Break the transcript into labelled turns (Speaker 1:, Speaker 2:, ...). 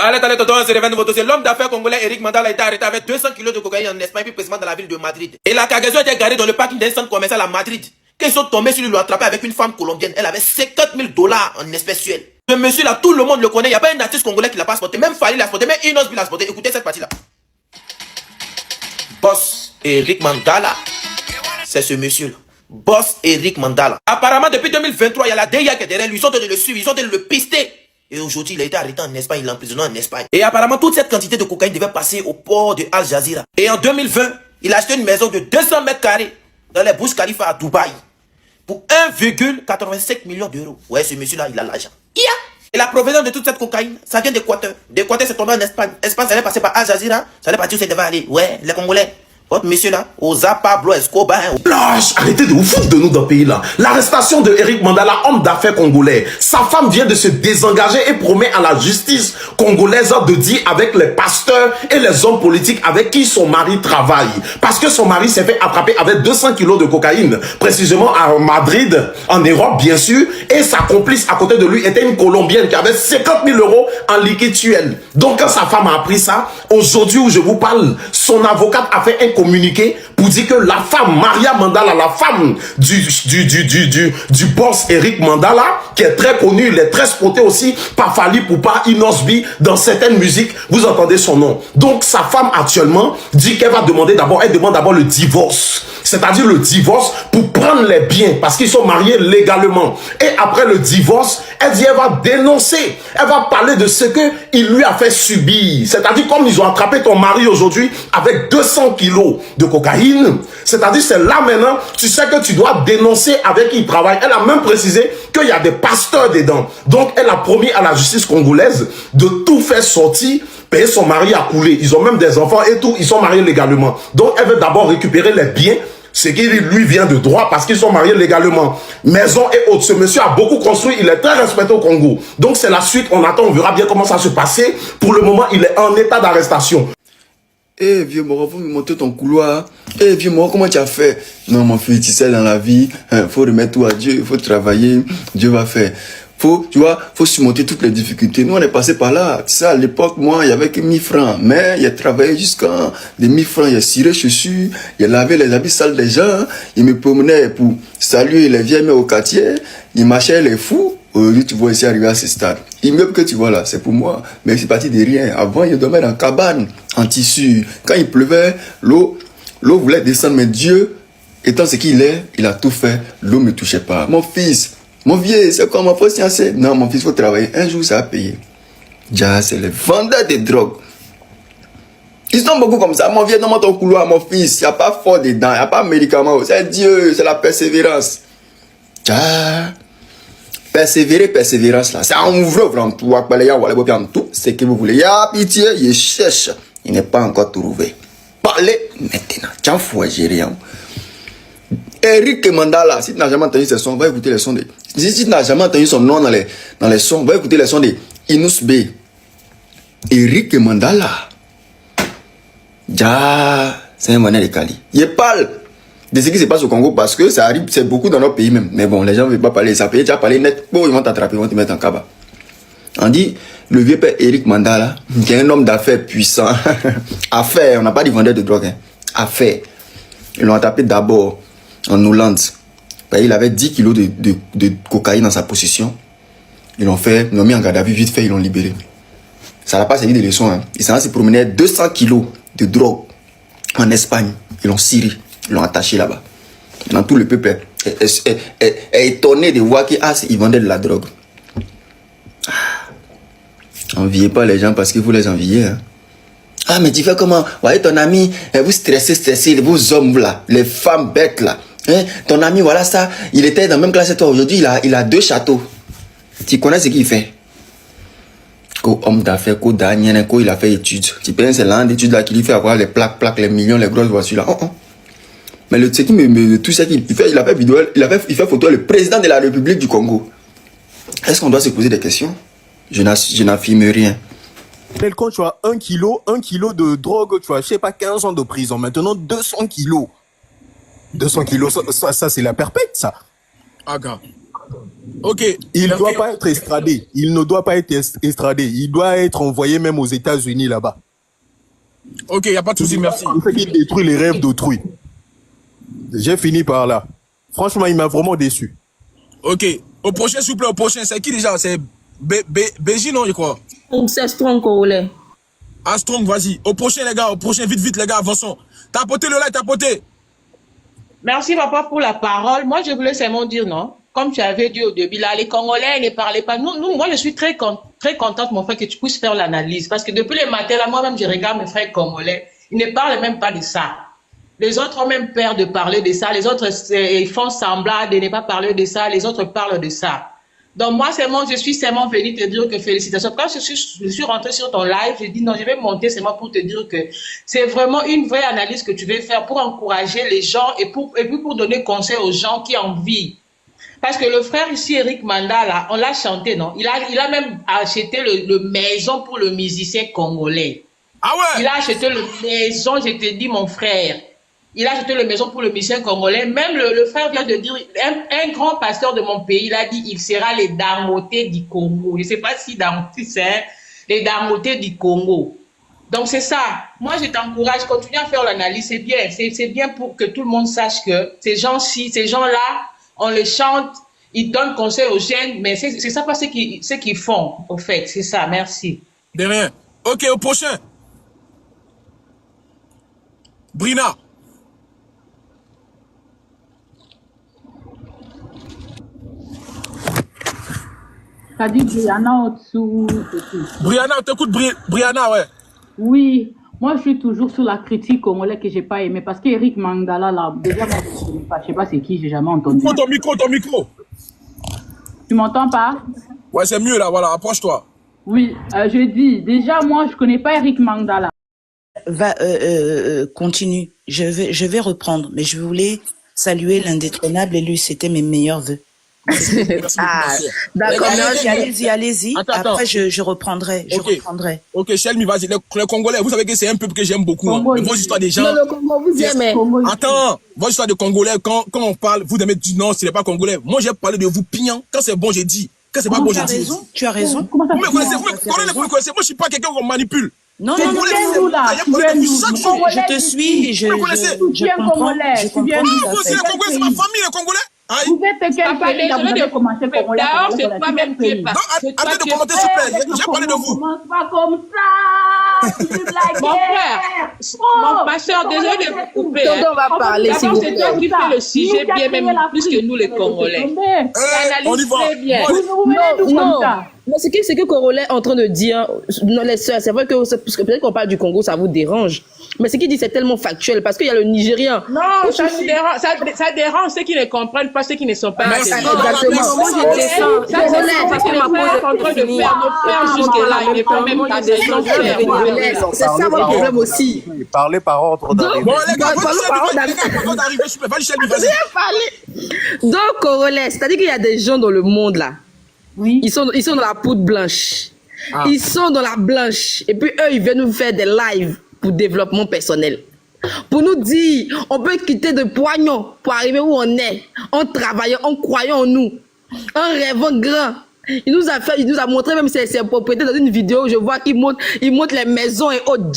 Speaker 1: Allez, tonton, on se réveille nouveau dossier. L'homme d'affaires congolais Eric Mandala a été arrêté avec 200 kilos de cocaïne en Espagne, puis précisément dans la ville de Madrid. Et la cargaison était garée dans le parking d'un centre commercial à Madrid. Quand ils sont tombés sur lui, ils l'ont attrapé avec une femme colombienne. Elle avait 50 000 dollars en espèces. Ce monsieur-là, tout le monde le connaît. Il n'y a pas un artiste congolais qui l'a pas sporté. Même Fali l'a sporté, même Inosbi l'a sporté. Écoutez cette partie-là. Boss Eric Mandala. C'est ce monsieur-là. Boss Eric Mandala. Apparemment, depuis 2023, il y a la DIA qui est derrière lui. Ils sont en train de le suivre, ils sont en train de le pister. Et aujourd'hui, il a été arrêté en Espagne, il est emprisonné en Espagne. Et apparemment, toute cette quantité de cocaïne devait passer au port de Al Jazeera. Et en 2020, il a acheté une maison de 200 mètres carrés dans les Burj Khalifa à Dubaï. Pour 1,85 million d'euros. Ouais, ce monsieur-là, il a l'argent. Et la provenance de toute cette cocaïne, ça vient d'Équateur. D'Équateur, c'est tombé en Espagne. Espagne, ça allait passer par Al Jazeera. Ça allait partir où ça devait aller. Ouais, les Congolais. Votre monsieur là, Oza Pablo Escobar.
Speaker 2: Lâche, arrêtez de vous foutre de nous dans le pays là. L'arrestation de Eric Mandala, homme d'affaires congolais. Sa femme vient de se désengager et promet à la justice congolaise de dire avec les pasteurs et les hommes politiques avec qui son mari travaille. Parce que son mari s'est fait attraper avec 200 kilos de cocaïne, précisément à Madrid, en Europe bien sûr. Et sa complice à côté de lui était une Colombienne qui avait 50 000 euros en liquide tuel. Donc quand sa femme a appris ça, aujourd'hui où je vous parle, son avocate a fait un communiqué pour dire que la femme, Maria Mandala, la femme du boss Eric Mandala, qui est très connu, il est très spoté aussi par Fali Poupa, Inosbi, dans certaines musiques, vous entendez son nom. Donc sa femme actuellement dit qu'elle va demander d'abord, elle demande d'abord le divorce. C'est-à-dire le divorce pour prendre les biens, parce qu'ils sont mariés légalement. Et après le divorce, elle dit elle va dénoncer, elle va parler de ce qu'il lui a fait subir. C'est-à-dire comme ils ont attrapé ton mari aujourd'hui avec 200 kilos de cocaïne, c'est-à-dire c'est là maintenant, tu sais que tu dois dénoncer avec qui il travaille. Elle a même précisé qu'il y a des pasteurs dedans. Donc elle a promis à la justice congolaise de tout faire sortir, payer son mari à couler. Ils ont même des enfants et tout, ils sont mariés légalement. Donc elle veut d'abord récupérer les biens, ce qui lui vient de droit parce qu'ils sont mariés légalement. Maison et autres. Ce monsieur a beaucoup construit, il est très respecté au Congo. Donc c'est la suite, on attend, on verra bien comment ça se passer. Pour le moment, il est en état d'arrestation.
Speaker 3: Eh vieux Moro, faut me montrer ton couloir. Eh vieux Moro, comment tu as fait? Non mon fils, tu sais dans la vie, faut remettre tout à Dieu, il faut travailler, Dieu va faire. Tu vois, faut surmonter toutes les difficultés. Nous on est passé par là. Tu sais, à l'époque, moi, il y avait que 1000 francs. Mais il a travaillé jusqu'à des 1000 francs. Il a ciré chaussures, il a lavé les habits sales des gens. Il me promenait pour saluer les vieilles mères au quartier. Il marchait les fous. Aujourd'hui, tu vois ici arriver à ce stade. L'immeuble que tu vois là, c'est pour moi. Mais c'est parti de rien. Avant, il dormait dans cabane, en tissu. Quand il pleuvait, l'eau voulait descendre. Mais Dieu, étant ce qu'il est, il a tout fait. L'eau ne me touchait pas. Mon fils, mon vieux, c'est comme ma fausse fiancée. Non, mon fils, il faut travailler. Un jour, ça va payer. Déjà, c'est les vendeurs de drogue. Ils sont beaucoup comme ça. Mon vieux, dans ton couloir, mon fils. Il n'y a pas fort dedans. Il n'y a pas de médicaments. C'est Dieu. C'est la persévérance. Déjà, persévérance là. C'est en ouvrant tout. C'est que vous voulez. Il y a pitié. Il cherche. Il n'est pas encore trouvé. Parlez maintenant. Tiens, faut gérer. Eric Mandala, si tu n'as jamais entendu ses sons, va écouter les sons de... Si tu n'as jamais entendu son nom dans les sons, va écouter les sons de Inus B. Eric Mandala. Ja, c'est un monnaie de Cali. Il parle de ce qui se passe au Congo parce que ça arrive, c'est beaucoup dans notre pays même. Mais bon, les gens ne veulent pas parler. Ça peut déjà parler net. Bon, ils vont t'attraper, ils vont te mettre en cabas. On dit, le vieux père Eric Mandala, qui est un homme d'affaires puissant. Affaires, on n'a pas dit vendeur de drogue. Hein. Affaires. Ils l'ont attrapé d'abord en Hollande. Il avait 10 kilos de cocaïne dans sa possession. Ils l'ont mis en garde à vue, vite fait, ils l'ont libéré. Ça n'a pas servi de leçon. Hein. Il s'en promené 200 kilos de drogue en Espagne. Ils l'ont ciré, ils l'ont attaché là-bas. Dans tout le peuple est étonné de voir qu'ils vendaient de la drogue. Enviez pas les gens parce qu'il faut les envier. Hein. Ah, mais tu fais comment? Voyez ton ami, vous stressez, vous hommes là, les femmes bêtes là. Hein? Ton ami, voilà ça, il était dans la même classe que toi. Aujourd'hui, il a 2 châteaux. Tu connais ce qu'il fait? Homme d'affaires, il a fait études. Tu penses c'est l'un d'études là qu'il fait avoir les plaques, les millions, les grosses voitures là. Mais ce qui me tout ça qu'il fait, il a fait vidéo, il fait photo le président de la République du Congo. Est-ce qu'on doit se poser des questions? Je n'affirme rien.
Speaker 4: Quand tu as 1 kilo de drogue, tu as, je sais pas, 15 ans de prison. Maintenant, 200 kilos. 200 kilos, ça c'est la perpète, ça.
Speaker 5: Aga, Ok.
Speaker 4: Il ne doit pas être extradé. Il ne doit pas être extradé. Il doit être envoyé même aux États-Unis là-bas.
Speaker 5: Ok, il n'y a pas de souci, merci.
Speaker 4: Il fait qu'il détruit les rêves d'autrui. J'ai fini par là. Franchement, il m'a vraiment déçu.
Speaker 5: Ok. Au prochain, s'il vous plaît, au prochain. C'est qui déjà? C'est Béji, non, je crois.
Speaker 6: C'est strong congolais.
Speaker 5: Ah, Strong, vas-y. Au prochain, les gars. Au prochain, vite, vite, les gars, avançons. Tapotez le like, tapotez.
Speaker 7: Merci, papa, pour la parole. Moi, je voulais seulement dire non. Comme tu avais dit au début, là, les Congolais ne parlaient pas. Moi, je suis très contente, mon frère, que tu puisses faire l'analyse. Parce que depuis le matin, là, moi-même, je regarde mes frères congolais. Ils ne parlent même pas de ça. Les autres ont même peur de parler de ça. Les autres, ils font semblant de ne pas parler de ça. Les autres parlent de ça. Donc, moi, je suis seulement venue te dire que félicitations. Quand je suis rentrée sur ton live, j'ai dit non, je vais monter seulement pour te dire que c'est vraiment une vraie analyse que tu veux faire pour encourager les gens et puis pour donner conseil aux gens qui en vivent. Parce que le frère ici, Eric Mandala, on l'a chanté, non? Il a même acheté le maison pour le musicien congolais.
Speaker 5: Ah ouais?
Speaker 7: Il a acheté le maison, je te dis, mon frère. Il a acheté le maison pour le musicien congolais. Même le frère vient de dire, un grand pasteur de mon pays, il a dit, il sera les Dangote du Congo. Je ne sais pas si Dangote, c'est les Dangote du Congo. Donc c'est ça. Moi, je t'encourage, continue à faire l'analyse. C'est bien. C'est bien pour que tout le monde sache que ces gens-ci, ces gens-là, on les chante, ils donnent conseil aux jeunes, mais c'est ça pas ce qu'ils font, au fait. C'est ça. Merci.
Speaker 5: De rien. Ok, au prochain. Brina.
Speaker 8: T'as dit Brianna au-dessous.
Speaker 5: Brianna, on t'écoute, Brianna, ouais.
Speaker 8: Oui, moi je suis toujours sur la critique congolaise que j'ai pas aimé parce qu'Eric Mandala là, déjà moi je sais pas c'est qui, j'ai jamais entendu.
Speaker 5: Ton micro.
Speaker 8: Tu m'entends pas?
Speaker 5: Ouais, c'est mieux là, voilà, approche-toi.
Speaker 8: Oui, je dis, déjà moi je connais pas Eric Mandala.
Speaker 9: Continue. Je vais reprendre, mais je voulais saluer l'indétrônable élu. C'était mes meilleurs vœux. D'accord, allez-y.
Speaker 5: Attends.
Speaker 9: Après, je reprendrai.
Speaker 5: Ok, Shelmy, vas-y. Les Congolais, vous savez que c'est un peuple que j'aime beaucoup. Hein. Vos histoires des gens.
Speaker 6: Non, le Congo vous aimez.
Speaker 5: Attends, vos histoires de Congolais, quand on parle, vous devez dire non, ce n'est pas Congolais. Moi, j'ai parlé de vous pignant. Quand c'est bon, j'ai dit. Quand c'est pas bon, j'ai dit.
Speaker 9: Tu as raison.
Speaker 5: Vous me connaissez, vous me connaissez. Moi, je suis pas quelqu'un qu'on manipule.
Speaker 9: Non,
Speaker 8: Tu
Speaker 9: je te suis, je comprends.
Speaker 5: Vous aussi, les Congolais, c'est ma famille, les Congolais.
Speaker 8: Vous êtes quel pays là, vous avez commencé congolais.
Speaker 7: D'ailleurs, c'est pas même qui est pas.
Speaker 5: Arrêtez de commenter, s'il vous plaît. J'ai parlé de vous.
Speaker 8: Commence pas comme ça.
Speaker 7: Mon frère, mon pasteur, désolé de vous couper.
Speaker 6: On va parler, s'il vous
Speaker 7: C'est toi qui fais le sujet bien, même plus que nous, les Congolais.
Speaker 5: On y va.
Speaker 7: Très bien.
Speaker 6: Non, c'est que Congolais est en train de dire, non, les sœurs, c'est vrai que, parce que peut-être qu'on parle du Congo, ça vous dérange. Mais ce qu'il dit, c'est tellement factuel, parce qu'il y a le Nigérien.
Speaker 7: Non, ça nous dérange, ça dérange ceux qui ne comprennent pas, ceux qui ne sont pas.
Speaker 6: Exactement.
Speaker 7: Moi, j'étais ça. Ça, c'est parce que les frères sont en train de faire nos frères jusque-là. Ils ne font même pas des gens.
Speaker 6: C'est ça mon problème aussi.
Speaker 4: Parlez par ordre d'arrivée.
Speaker 5: Bon, les gars, vas-y.
Speaker 6: Donc, Congolais, c'est-à-dire qu'il y a des gens dans le monde, là.
Speaker 8: Oui.
Speaker 6: Ils sont dans la poudre blanche. Ils sont dans la blanche. Et puis, eux, ils viennent nous faire des lives pour développement personnel. Pour nous dire, on peut quitter de poignons pour arriver où on est. En travaillant, en croyant en nous. En rêvant grand. Il nous a montré même ses propriétés dans une vidéo. Je vois qu'il montre les maisons et autres.